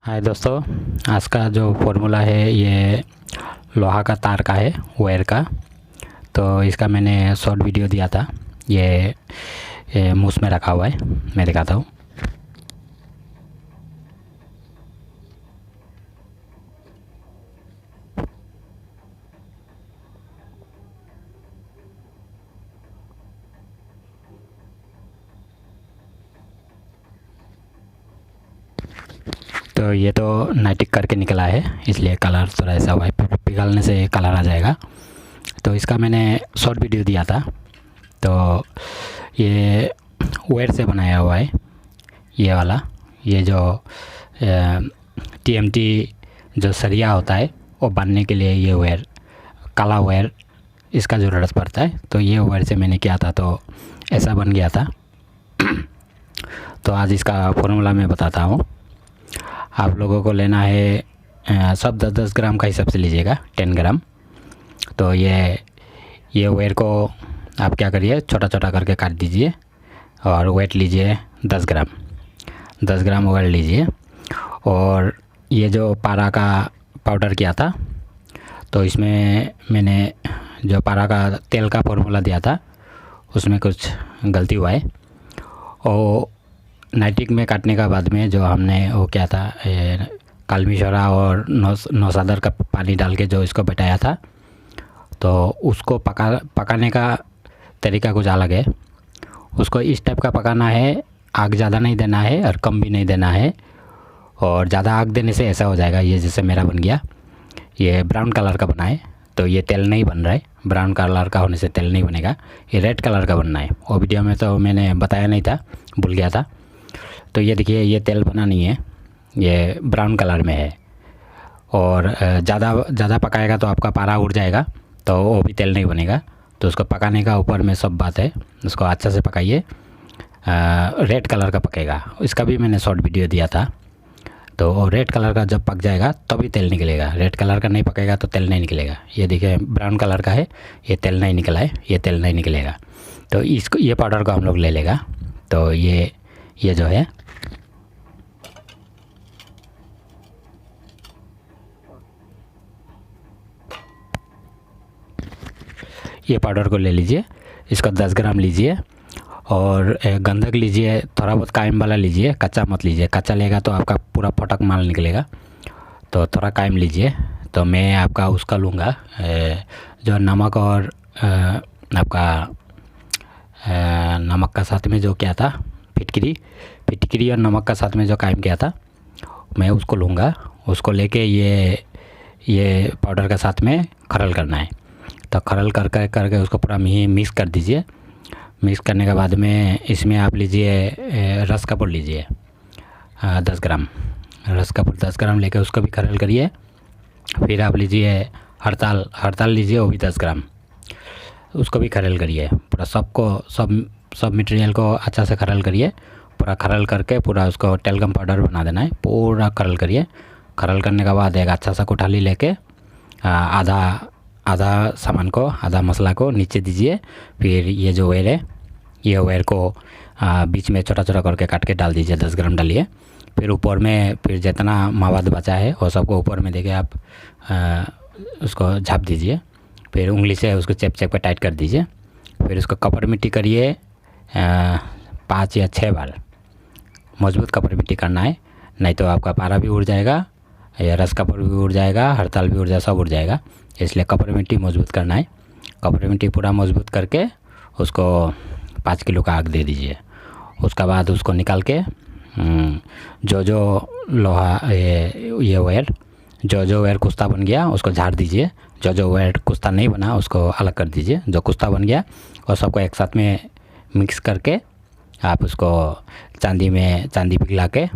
हाय दोस्तों, आज का जो फॉर्मूला है ये लोहा का तार का है, वायर का। तो इसका मैंने शॉर्ट वीडियो दिया था। ये मूस में रखा हुआ है, मैं दिखाता हूँ। तो ये तो नाइटिक करके निकला है, इसलिए कलर थोड़ा ऐसा हुआ है, पिघलने से कलर आ जाएगा। तो इसका मैंने शॉर्ट वीडियो दिया था। तो ये वायर से बनाया हुआ है, ये वाला। ये जो TMT जो सरिया होता है वो बांधने के लिए ये वायर, काला वायर, इसका ज़रूरत पड़ता है। तो ये वायर से मैंने किया था, तो ऐसा बन गया था। तो आज इसका फॉर्मूला मैं बताता हूँ। आप लोगों को लेना है सब 10-10 ग्राम का हिसाब से लीजिएगा, 10 ग्राम। तो ये वायर को आप क्या करिए, छोटा छोटा करके काट दीजिए और वेट लीजिए 10 ग्राम वायर लीजिए। और ये जो पारा का पाउडर किया था, तो इसमें मैंने जो पारा का तेल का फॉर्मूला दिया था उसमें कुछ गलती हुआ है। और नाइटिक में काटने का बाद में जो हमने वो क्या था, कालमी शोरा और नौसादर का पानी डाल के जो इसको बैठाया था, तो उसको पकाने का तरीका कुछ अलग है। उसको इस टाइप का पकाना है, आग ज़्यादा नहीं देना है और कम भी नहीं देना है। और ज़्यादा आग देने से ऐसा हो जाएगा, ये जैसे मेरा बन गया, ये ब्राउन कलर का बना है। तो ये तेल नहीं बन रहा है, ब्राउन कलर का होने से तेल नहीं बनेगा, ये रेड कलर का बनना है। वो वीडियो में तो मैंने बताया नहीं था, भूल गया था। तो ये देखिए, ये तेल बना नहीं है, ये ब्राउन कलर में है। और ज़्यादा पकाएगा तो आपका पारा उड़ जाएगा, तो वो भी तेल नहीं बनेगा। तो उसको पकाने का ऊपर में सब बात है, उसको अच्छा से पकाइए। रेड कलर का पकेगा, इसका भी मैंने शॉर्ट वीडियो दिया था। तो रेड कलर का जब पक जाएगा तभी तेल निकलेगा, रेड कलर का नहीं पकेगा तो तेल नहीं निकलेगा। ये देखिए, ब्राउन कलर का है, ये तेल नहीं निकला है, ये तेल नहीं निकलेगा। तो इसको, ये पाउडर को हम लोग ले लेगा। तो ये जो है, ये पाउडर को ले लीजिए, इसको 10 ग्राम लीजिए। और गंधक लीजिए, थोड़ा बहुत कायम वाला लीजिए, कच्चा मत लीजिए। कच्चा लेगा तो आपका पूरा फटक माल निकलेगा। तो थोड़ा कायम लीजिए। तो मैं आपका उसका लूँगा जो नमक और आपका नमक का साथ में जो क्या था, फिटकरी और नमक का साथ में जो कायम किया था, मैं उसको लूँगा। उसको लेके ये पाउडर के साथ में खरल करना है। तो खरल करके उसको पूरा मिक्स कर दीजिए। मिक्स करने के बाद में इसमें आप लीजिए रस कपूर लीजिए 10 ग्राम, रस कपूर 10 ग्राम लेके उसको भी खरल करिए। फिर आप लीजिए हड़ताल लीजिए, वो भी 10 ग्राम, उसको भी खरल करिए। पूरा सब मटेरियल को अच्छा से खरल करिए। पूरा खरल करके पूरा उसको टेलगम पाउडर बना देना है। पूरा खरल करिए। खरल करने के बाद एक अच्छा सा कोठाली लेके आधा सामान को, आधा मसाला को नीचे दीजिए। फिर ये जो वायर है, ये वायर को बीच में छोटा छोटा करके काट के डाल दीजिए, 10 ग्राम डालिए। फिर ऊपर में फिर जितना मवाद बचा है वो सबको ऊपर में देके आप उसको झाप दीजिए। फिर उंगली से उसको चेप के टाइट कर दीजिए। फिर उसको कपर मिट्टी करिए 5 या 6 बार। मजबूत कपर मिट्टी करना है, नहीं तो आपका पारा भी उड़ जाएगा, या रस कपर भी उड़ जाएगा, हड़ताल भी उड़ जाएगा, सब उड़ जाएगा। इसलिए कपर मिट्टी मजबूत करना है। कपर मिट्टी पूरा मजबूत करके उसको 5 किलो का आग दे दीजिए। उसके बाद उसको निकाल के जो लोहा, ये वायर, जो वायर कुश्ता बन गया उसको झाड़ दीजिए। जो वायर कुश्ता नहीं बना उसको अलग कर दीजिए। जो कुश्ता बन गया और सबको एक साथ में मिक्स करके आप उसको चांदी पिघला के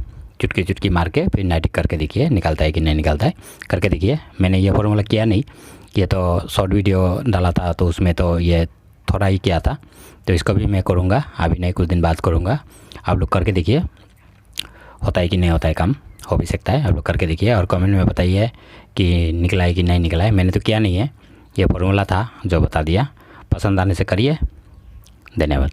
चुटकी मार के फिर नाइटिक करके देखिए, निकलता है कि नहीं निकलता है, करके देखिए। मैंने ये फॉर्मूला किया नहीं, ये तो शॉर्ट वीडियो डाला था, तो उसमें तो ये थोड़ा ही किया था। तो इसको भी मैं करूँगा, अभी नहीं, कुछ दिन बाद करूँगा। आप लोग करके देखिए, होता है कि नहीं होता है, काम हो भी सकता है। आप लोग करके देखिए और कमेंट में बताइए कि निकला है कि नहीं निकला है। मैंने तो किया नहीं है, ये फॉर्मूला था जो बता दिया। पसंद आने से करिए। धन्यवाद।